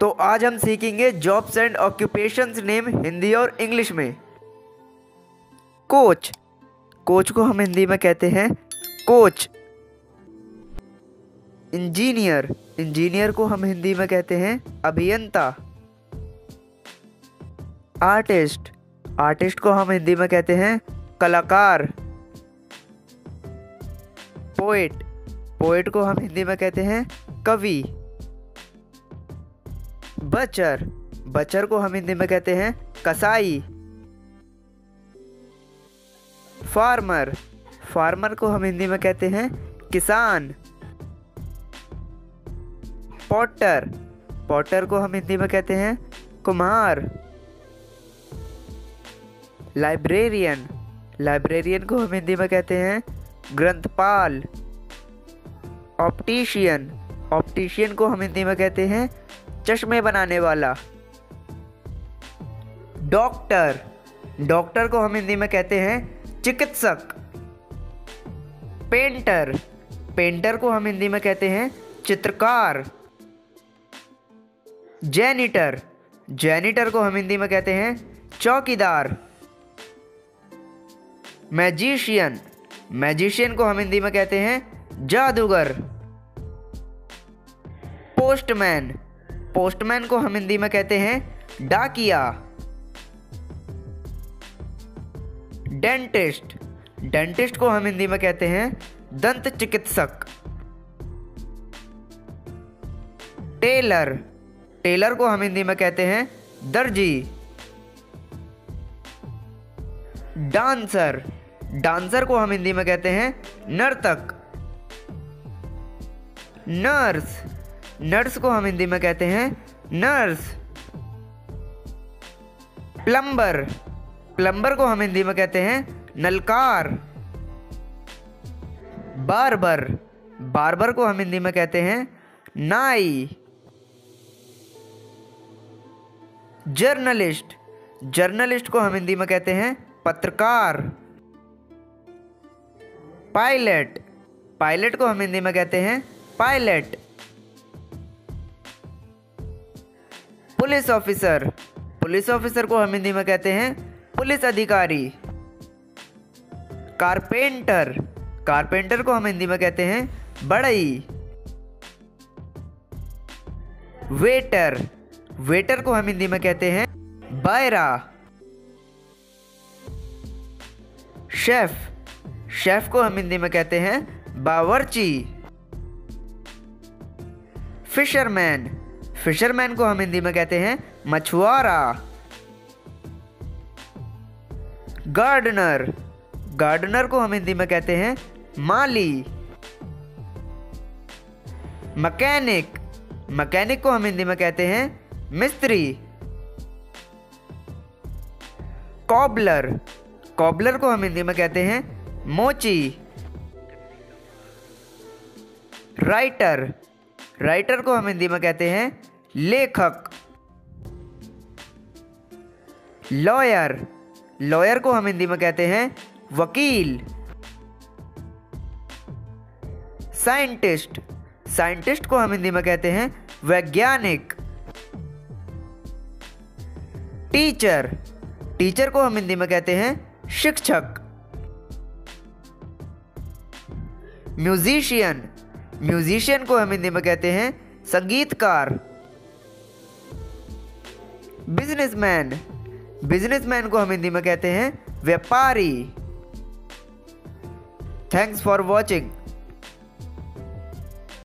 तो आज हम सीखेंगे jobs and occupations name Hindi और इंग्लिश में। कोच, कोच को हम हिंदी में कहते हैं कोच। इंजीनियर, इंजीनियर को हम हिंदी में कहते हैं अभियंता। आर्टिस्ट, आर्टिस्ट को हम हिंदी में कहते हैं कलाकार। पोएट, पोएट को हम हिंदी में कहते हैं कवि। बचर, बचर को हम हिंदी में कहते हैं कसाई। फार्मर, फार्मर को हम हिंदी में कहते हैं किसान। पॉटर, पॉटर को हम हिंदी में कहते हैं कुम्हार। लाइब्रेरियन, लाइब्रेरियन को हम हिंदी में कहते हैं ग्रंथपाल। ऑप्टिशियन, ऑप्टिशियन को हम हिंदी में कहते हैं चश्मे बनाने वाला। डॉक्टर, डॉक्टर को हम हिंदी में कहते हैं चिकित्सक। पेंटर, पेंटर को हम हिंदी में कहते हैं चित्रकार। जैनिटर, जैनिटर को हम हिंदी में कहते हैं चौकीदार। मैजिशियन, मैजिशियन को हम हिंदी में कहते हैं जादूगर। पोस्टमैन, पोस्टमैन को हम हिंदी में कहते हैं डाकिया। डेंटिस्ट, डेंटिस्ट को हम हिंदी में कहते हैं दंत चिकित्सक। टेलर, टेलर को हम हिंदी में कहते हैं दर्जी। डांसर, डांसर को हम हिंदी में कहते हैं नर्तक। नर्स, नर्स को हम हिंदी में कहते हैं नर्स। प्लम्बर, प्लम्बर को हम हिंदी में कहते हैं नलकार। बार्बर, बार्बर को हम हिंदी में कहते हैं नाई। जर्नलिस्ट, जर्नलिस्ट को हम हिंदी में कहते हैं पत्रकार। पायलट, पायलट को हम हिंदी में कहते हैं pilot. Police officer, police officer को हम हिंदी में कहते हैं पुलिस अधिकारी। कारपेंटर, कारपेंटर को हम हिंदी में कहते हैं बढ़ई। वेटर, वेटर को हम हिंदी में कहते हैं बायरा। शेफ, शेफ को हम हिंदी में कहते हैं बावर्ची। फिशरमैन, फिशरमैन को हम हिंदी में कहते हैं मछुआरा। गार्डनर, गार्डनर को हम हिंदी में कहते हैं माली। मैकेनिक, मैकेनिक को हम हिंदी में कहते हैं मिस्त्री। कॉबलर, कॉबलर को हम हिंदी में कहते हैं मोची। राइटर, राइटर को हम हिंदी में कहते हैं लेखक। लॉयर, लॉयर को हम हिंदी में कहते हैं वकील। साइंटिस्ट, साइंटिस्ट को हम हिंदी में कहते हैं वैज्ञानिक। टीचर, टीचर को हम हिंदी में कहते हैं शिक्षक। म्यूजिशियन, म्यूजिशियन को हम हिंदी में कहते हैं संगीतकार। बिजनेसमैन, बिजनेसमैन को हम हिंदी में कहते हैं व्यापारी। Thanks for watching.